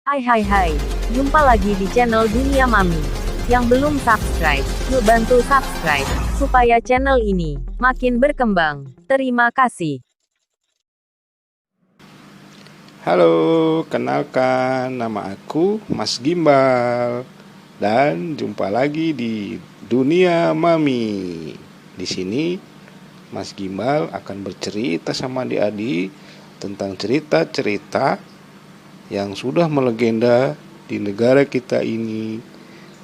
Hai, jumpa lagi di channel Dunia Mami. Yang belum subscribe, yuk bantu subscribe, supaya channel ini makin berkembang. Terima kasih. Halo, kenalkan nama aku Mas Gimbal dan jumpa lagi di Dunia Mami. Di sini Mas Gimbal akan bercerita sama adik-adik tentang cerita-cerita yang sudah melegenda di negara kita ini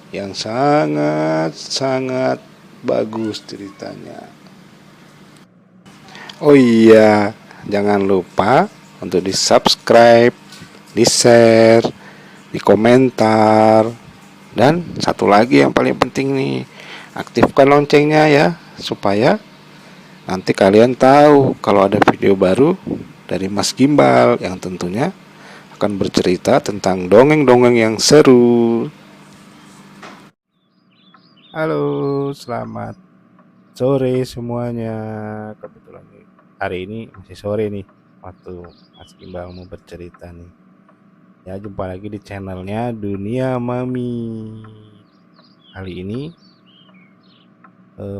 yang sangat bagus ceritanya. Oh iya, jangan lupa untuk di-subscribe, di-share, di-komentar, dan satu lagi yang paling penting nih, aktifkan loncengnya ya, supaya nanti kalian tahu kalau ada video baru dari Mas Gimbal yang tentunya akan bercerita tentang dongeng-dongeng yang seru. Halo, selamat sore semuanya. Kebetulan hari ini masih sore nih waktu Mas Gimbal mau bercerita nih. Ya, jumpa lagi di channelnya Dunia Mami. Kali ini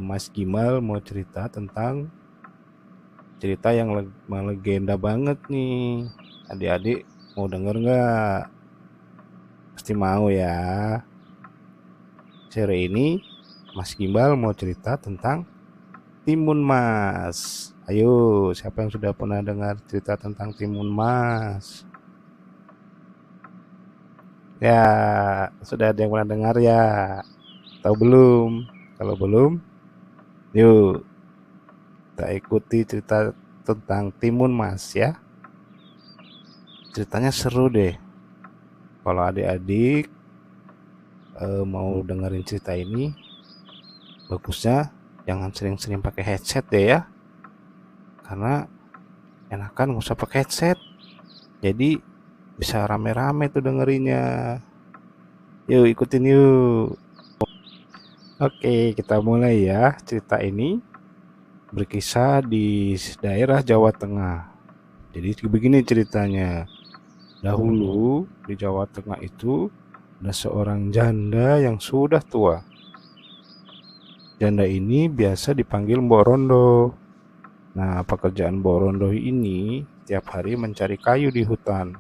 Mas Gimbal mau cerita tentang cerita yang melegenda banget nih. Adik-adik mau denger nggak? Pasti mau ya. Sore ini Mas Gimbal mau cerita tentang Timun Mas. Ayo, siapa yang sudah pernah dengar cerita tentang Timun Mas? Ya, sudah ada yang pernah dengar ya? Tahu belum? Kalau belum, yuk kita ikuti cerita tentang Timun Mas ya. Ceritanya seru deh. Kalau adik-adik mau dengerin cerita ini, bagusnya jangan sering-sering pakai headset deh ya. Karena enakan nggak usah pakai headset. Jadi bisa rame-rame tuh dengerinnya. Yuk ikutin yuk. Oke, kita mulai ya. Cerita ini berkisah di daerah Jawa Tengah. Jadi begini ceritanya. Dahulu di Jawa Tengah itu ada seorang janda yang sudah tua. Janda ini biasa dipanggil Mbok Rondo. Nah, pekerjaan Mbok Rondo ini tiap hari mencari kayu di hutan.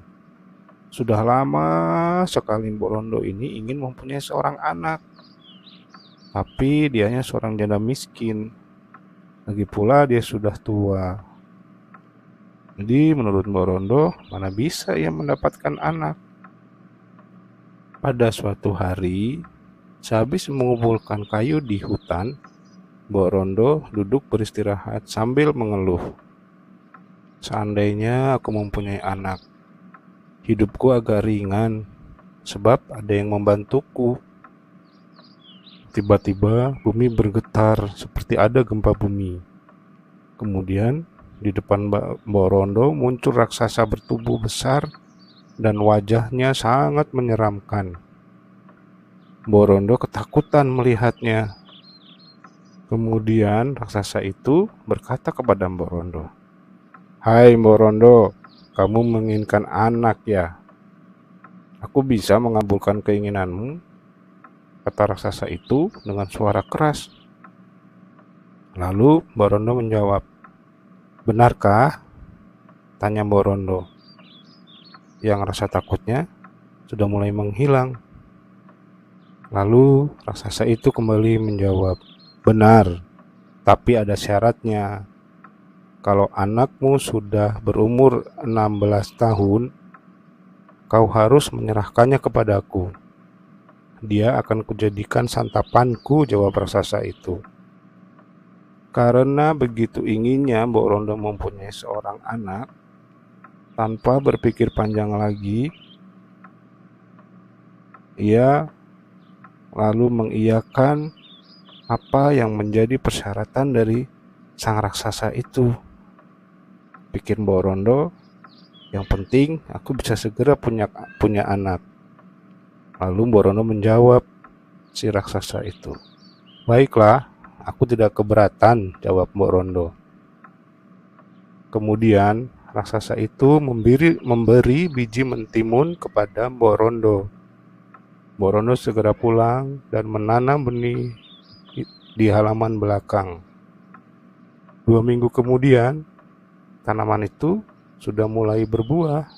Sudah lama sekali Mbok Rondo ini ingin mempunyai seorang anak. Tapi dianya seorang janda miskin. Lagi pula dia sudah tua. Jadi menurut Mbok Rondo, mana bisa ia mendapatkan anak. Pada suatu hari, sehabis mengumpulkan kayu di hutan, Mbok Rondo duduk beristirahat sambil mengeluh. Seandainya aku mempunyai anak, hidupku agak ringan, sebab ada yang membantuku. Tiba-tiba bumi bergetar seperti ada gempa bumi. Kemudian di depan Mbok Rondo muncul raksasa bertubuh besar dan wajahnya sangat menyeramkan. Mbok Rondo ketakutan melihatnya. Kemudian raksasa itu berkata kepada Mbok Rondo, "Hai Mbok Rondo, kamu menginginkan anak ya? Aku bisa mengabulkan keinginanmu," kata raksasa itu dengan suara keras. Lalu Mbok Rondo menjawab, "Benarkah?" tanya Mbok Rondo. Yang rasa takutnya sudah mulai menghilang. Lalu raksasa itu kembali menjawab, "Benar, tapi ada syaratnya. Kalau anakmu sudah berumur 16 tahun, kau harus menyerahkannya kepadaku. Dia akan kujadikan santapanku," jawab raksasa itu. Karena begitu inginnya Mbok Rondo mempunyai seorang anak, tanpa berpikir panjang lagi, ia lalu mengiyakan apa yang menjadi persyaratan dari sang raksasa itu. Pikir Mbok Rondo, yang penting aku bisa segera punya anak. Lalu Mbok Rondo menjawab si raksasa itu, "Baiklah, aku tidak keberatan," jawab Mbok Rondo. Kemudian raksasa itu memberi biji mentimun kepada Mborondo. Mborondo segera pulang dan menanam benih di halaman belakang. 2 minggu kemudian, tanaman itu sudah mulai berbuah.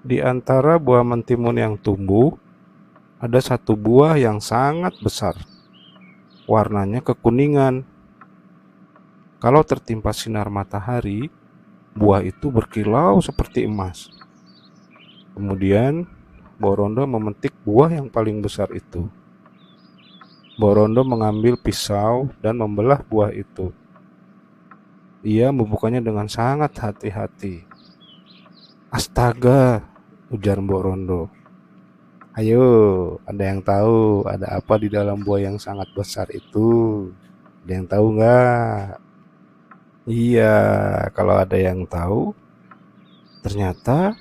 Di antara buah mentimun yang tumbuh, ada satu buah yang sangat besar. Warnanya kekuningan. Kalau tertimpa sinar matahari, buah itu berkilau seperti emas. Kemudian, Mborondo memetik buah yang paling besar itu. Mborondo mengambil pisau dan membelah buah itu. Ia membukanya dengan sangat hati-hati. "Astaga," ujar Mborondo. "Ayo, ada yang tahu ada apa di dalam buah yang sangat besar itu? Ada yang tahu nggak?" Iya, kalau ada yang tahu, ternyata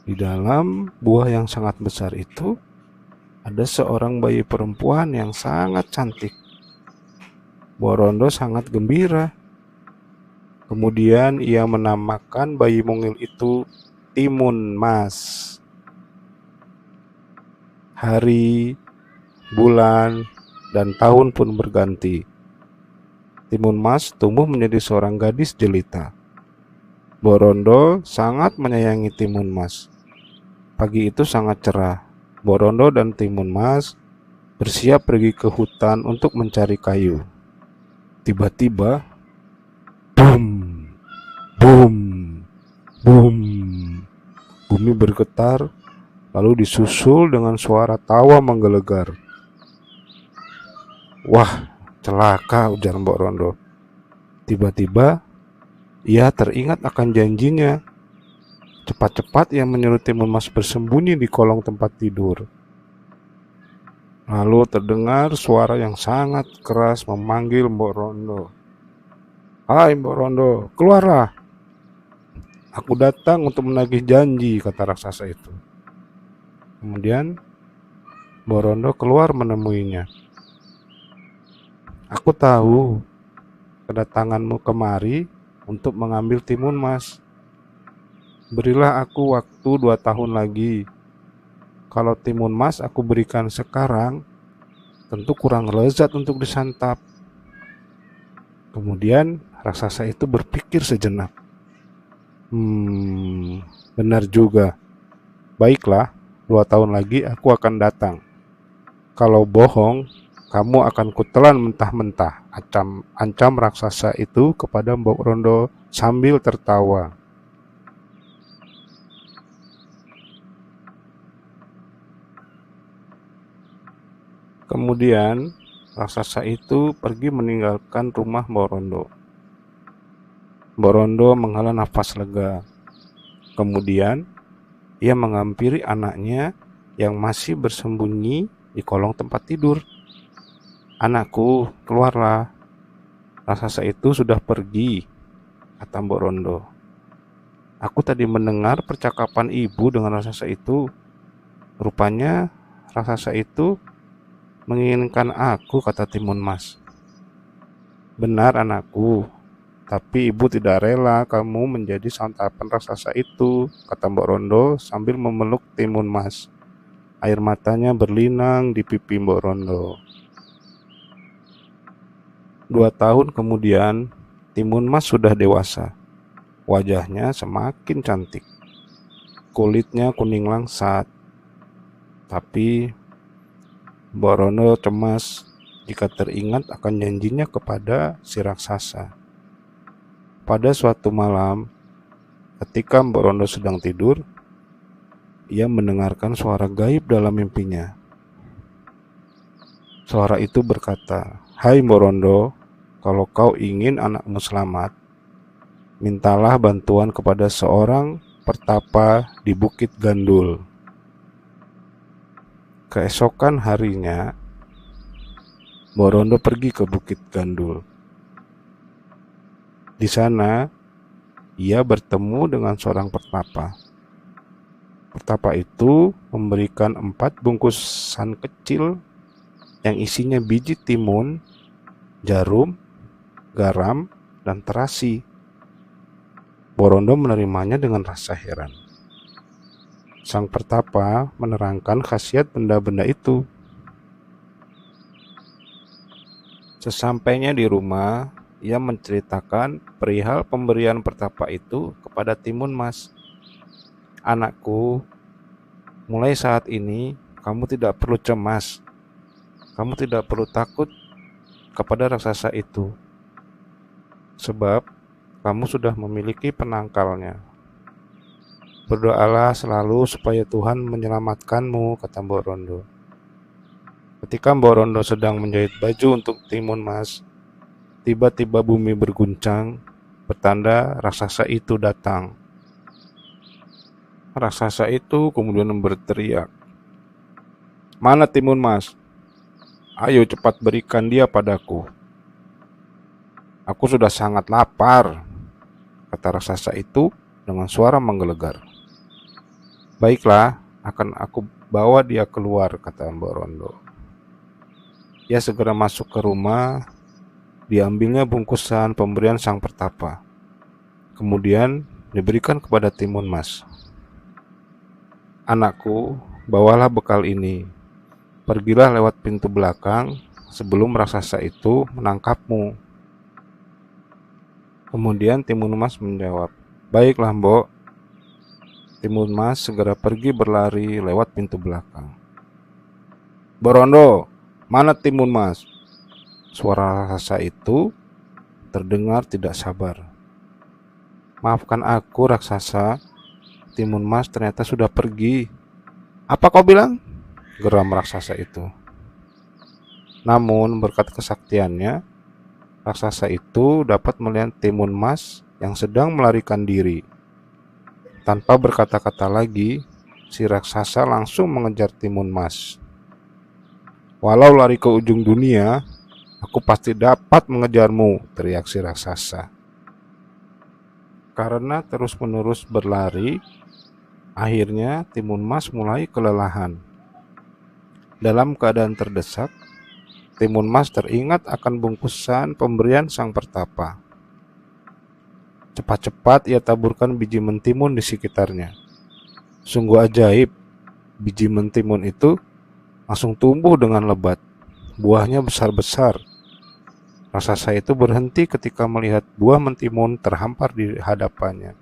di dalam buah yang sangat besar itu ada seorang bayi perempuan yang sangat cantik. Mborondo sangat gembira. Kemudian ia menamakan bayi mungil itu Timun Mas. Hari, bulan, dan tahun pun berganti. Timun Mas tumbuh menjadi seorang gadis jelita. Mborondo sangat menyayangi Timun Mas. Pagi itu sangat cerah. Mborondo dan Timun Mas bersiap pergi ke hutan untuk mencari kayu. Tiba-tiba, boom, boom, boom. Bumi bergetar, lalu disusul dengan suara tawa menggelegar. "Wah, celaka," ujar Mborondo. Tiba-tiba, ia teringat akan janjinya. Cepat-cepat ia menyuruh Timun Mas bersembunyi di kolong tempat tidur. Lalu terdengar suara yang sangat keras memanggil Mborondo. "Hai Mborondo, keluarlah. Aku datang untuk menagih janji," kata raksasa itu. Kemudian Mborondo keluar menemuinya. "Aku tahu kedatanganmu kemari untuk mengambil Timun Mas. Berilah aku waktu 2 tahun lagi. Kalau Timun Mas aku berikan sekarang, tentu kurang lezat untuk disantap." Kemudian raksasa itu berpikir sejenak. Benar juga. Baiklah, 2 tahun lagi aku akan datang. Kalau bohong, kamu akan kutelan mentah-mentah, ancam raksasa itu kepada Mborondo sambil tertawa. Kemudian raksasa itu pergi meninggalkan rumah Mborondo. Mborondo menghela nafas lega. Kemudian ia menghampiri anaknya yang masih bersembunyi di kolong tempat tidur. "Anakku, keluarlah. Raksasa itu sudah pergi," kata Mborondo. "Aku tadi mendengar percakapan ibu dengan raksasa itu. Rupanya raksasa itu menginginkan aku," kata Timun Mas. "Benar anakku, tapi ibu tidak rela kamu menjadi santapan raksasa itu," kata Mborondo sambil memeluk Timun Mas. Air matanya berlinang di pipi Mborondo. 2 tahun kemudian, Timun Mas sudah dewasa. Wajahnya semakin cantik. Kulitnya kuning langsat. Tapi Mborondo cemas jika teringat akan janjinya kepada si raksasa. Pada suatu malam, ketika Mborondo sedang tidur, ia mendengarkan suara gaib dalam mimpinya. Suara itu berkata, "Hai Mborondo, kalau kau ingin anakmu selamat, mintalah bantuan kepada seorang pertapa di Bukit Gandul." Keesokan harinya, Mborondo pergi ke Bukit Gandul. Di sana, ia bertemu dengan seorang pertapa. Pertapa itu memberikan 4 bungkusan kecil yang isinya biji timun, jarum, garam, dan terasi. Borondo menerimanya dengan rasa heran. Sang Pertapa menerangkan khasiat benda-benda itu. Sesampainya di rumah, ia menceritakan perihal pemberian Pertapa itu kepada Timun Mas. Anakku, mulai saat ini kamu tidak perlu cemas. Kamu tidak perlu takut kepada raksasa itu. Sebab kamu sudah memiliki penangkalnya. Berdoalah selalu supaya Tuhan menyelamatkanmu, kata Mbok Rondo. Ketika Mbok Rondo sedang menjahit baju untuk Timun Mas, tiba-tiba bumi berguncang, bertanda raksasa itu datang. Raksasa itu kemudian berteriak, "Mana Timun Mas? Ayo cepat berikan dia padaku. Aku sudah sangat lapar," kata raksasa itu dengan suara menggelegar. "Baiklah, akan aku bawa dia keluar," kata Mbok Rondo. Ia segera masuk ke rumah, diambilnya bungkusan pemberian Sang Pertapa. Kemudian diberikan kepada Timun Mas. "Anakku, bawalah bekal ini. Pergilah lewat pintu belakang sebelum raksasa itu menangkapmu." Kemudian Timun Mas menjawab, "Baiklah, Mbok." Timun Mas segera pergi berlari lewat pintu belakang. "Borondo, mana Timun Mas?" Suara raksasa itu terdengar tidak sabar. "Maafkan aku, raksasa. Timun Mas ternyata sudah pergi." "Apa kau bilang?" geram raksasa itu. Namun berkat kesaktiannya, raksasa itu dapat melihat Timun Mas yang sedang melarikan diri. Tanpa berkata-kata lagi, si raksasa langsung mengejar Timun Mas. "Walau lari ke ujung dunia, aku pasti dapat mengejarmu," teriak si raksasa. Karena terus-menerus berlari, akhirnya Timun Mas mulai kelelahan. Dalam keadaan terdesak, Timun Mas teringat akan bungkusan pemberian Sang Pertapa. Cepat-cepat ia taburkan biji mentimun di sekitarnya. Sungguh ajaib, biji mentimun itu langsung tumbuh dengan lebat. Buahnya besar-besar. Raksasa itu berhenti ketika melihat buah mentimun terhampar di hadapannya.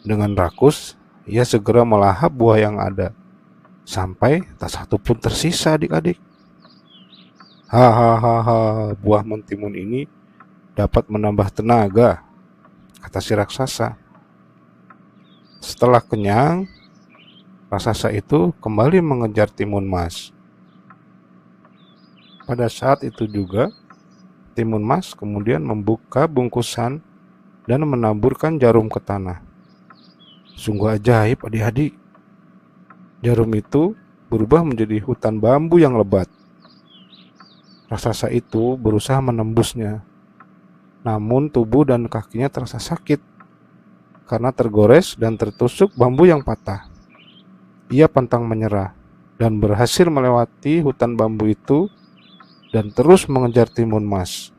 Dengan rakus, ia segera melahap buah yang ada, sampai tak satu pun tersisa, adik-adik. "Hahaha, buah mentimun ini dapat menambah tenaga," kata si raksasa. Setelah kenyang, raksasa itu kembali mengejar Timun Mas. Pada saat itu juga, Timun Mas kemudian membuka bungkusan dan menaburkan jarum ke tanah. Sungguh ajaib, adik-adik. Jarum itu berubah menjadi hutan bambu yang lebat. Raksasa itu berusaha menembusnya, namun tubuh dan kakinya terasa sakit karena tergores dan tertusuk bambu yang patah. Ia pantang menyerah dan berhasil melewati hutan bambu itu dan terus mengejar Timun Mas.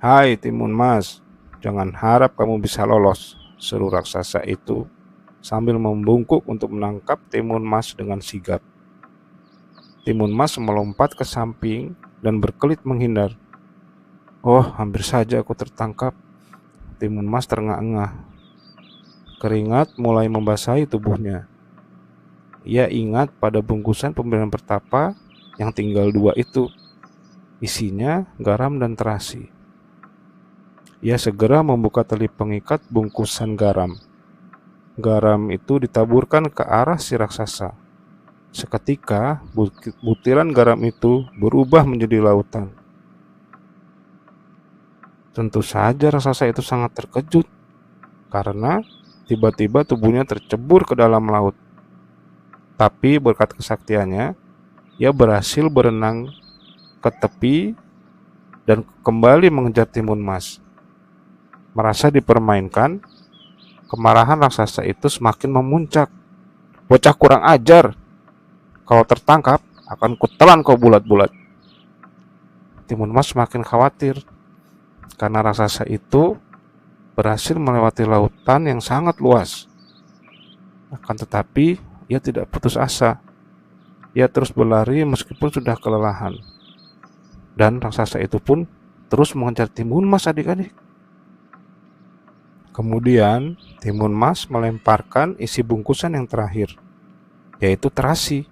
"Hai Timun Mas, jangan harap kamu bisa lolos," seru raksasa itu sambil membungkuk untuk menangkap Timun Mas dengan sigap. Timun Mas melompat ke samping dan berkelit menghindar. "Oh, hampir saja aku tertangkap." Timun Mas terengah-engah. Keringat mulai membasahi tubuhnya. Ia ingat pada bungkusan pemberian Pertapa yang tinggal 2 itu. Isinya garam dan terasi. Ia segera membuka tali pengikat bungkusan garam. Garam itu ditaburkan ke arah si raksasa. Seketika, butiran garam itu berubah menjadi lautan. Tentu saja raksasa itu sangat terkejut, karena tiba-tiba tubuhnya tercebur ke dalam laut. Tapi berkat kesaktiannya, ia berhasil berenang ke tepi dan kembali mengejar Timun Mas. Merasa dipermainkan, kemarahan raksasa itu semakin memuncak. "Bocah kurang ajar! Kalau tertangkap, akan kutelan kau bulat-bulat." Timun Mas semakin khawatir karena raksasa itu berhasil melewati lautan yang sangat luas. Akan tetapi, ia tidak putus asa. Ia terus berlari meskipun sudah kelelahan. Dan raksasa itu pun terus mengejar Timun Mas adik-adik. Kemudian, Timun Mas melemparkan isi bungkusan yang terakhir, yaitu terasi.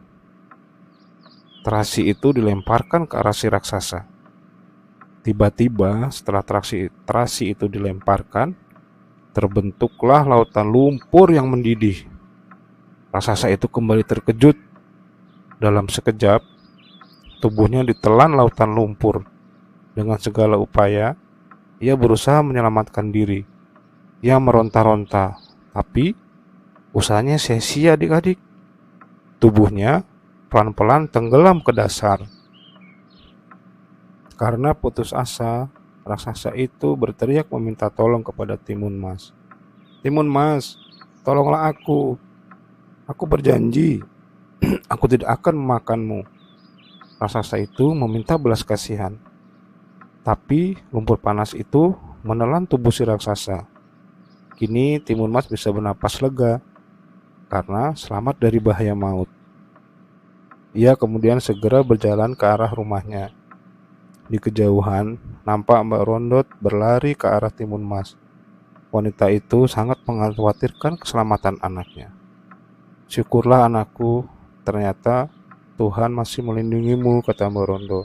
Terasi itu dilemparkan ke arah si raksasa. Tiba-tiba setelah terasi itu dilemparkan, terbentuklah lautan lumpur yang mendidih. Raksasa itu kembali terkejut. Dalam sekejap, tubuhnya ditelan lautan lumpur. Dengan segala upaya, ia berusaha menyelamatkan diri. Ia meronta-ronta, tapi usahanya sia-sia adik-adik. Tubuhnya pelan-pelan tenggelam ke dasar. Karena putus asa, raksasa itu berteriak meminta tolong kepada Timun Mas. Timun Mas, tolonglah aku. Aku berjanji, aku tidak akan memakanmu. Raksasa itu meminta belas kasihan. Tapi lumpur panas itu menelan tubuh si raksasa. Kini Timun Mas bisa bernapas lega karena selamat dari bahaya maut. Ia kemudian segera berjalan ke arah rumahnya. Di kejauhan, nampak Mbak Rondot berlari ke arah Timun Mas. Wanita itu sangat mengkhawatirkan keselamatan anaknya. Syukurlah anakku, ternyata Tuhan masih melindungimu, kata Mbak Rondo.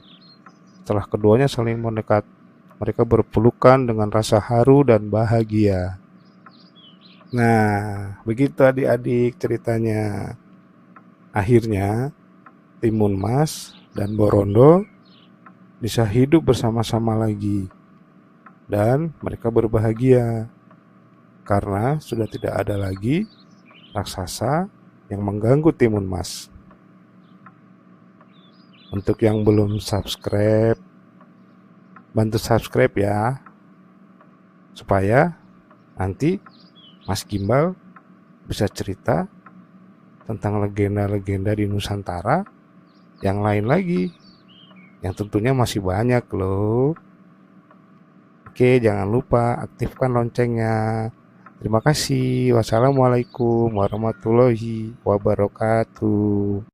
Setelah keduanya saling mendekat, mereka berpelukan dengan rasa haru dan bahagia. Nah, begitu adik-adik ceritanya. Akhirnya, Timun Mas dan Borondo bisa hidup bersama-sama lagi. Dan mereka berbahagia karena sudah tidak ada lagi raksasa yang mengganggu Timun Mas. Untuk yang belum subscribe, bantu subscribe ya, supaya nanti Mas Gimbal bisa cerita tentang legenda-legenda di Nusantara yang lain lagi, yang tentunya masih banyak loh. Oke, jangan lupa aktifkan loncengnya. Terima kasih. Wassalamualaikum warahmatullahi wabarakatuh.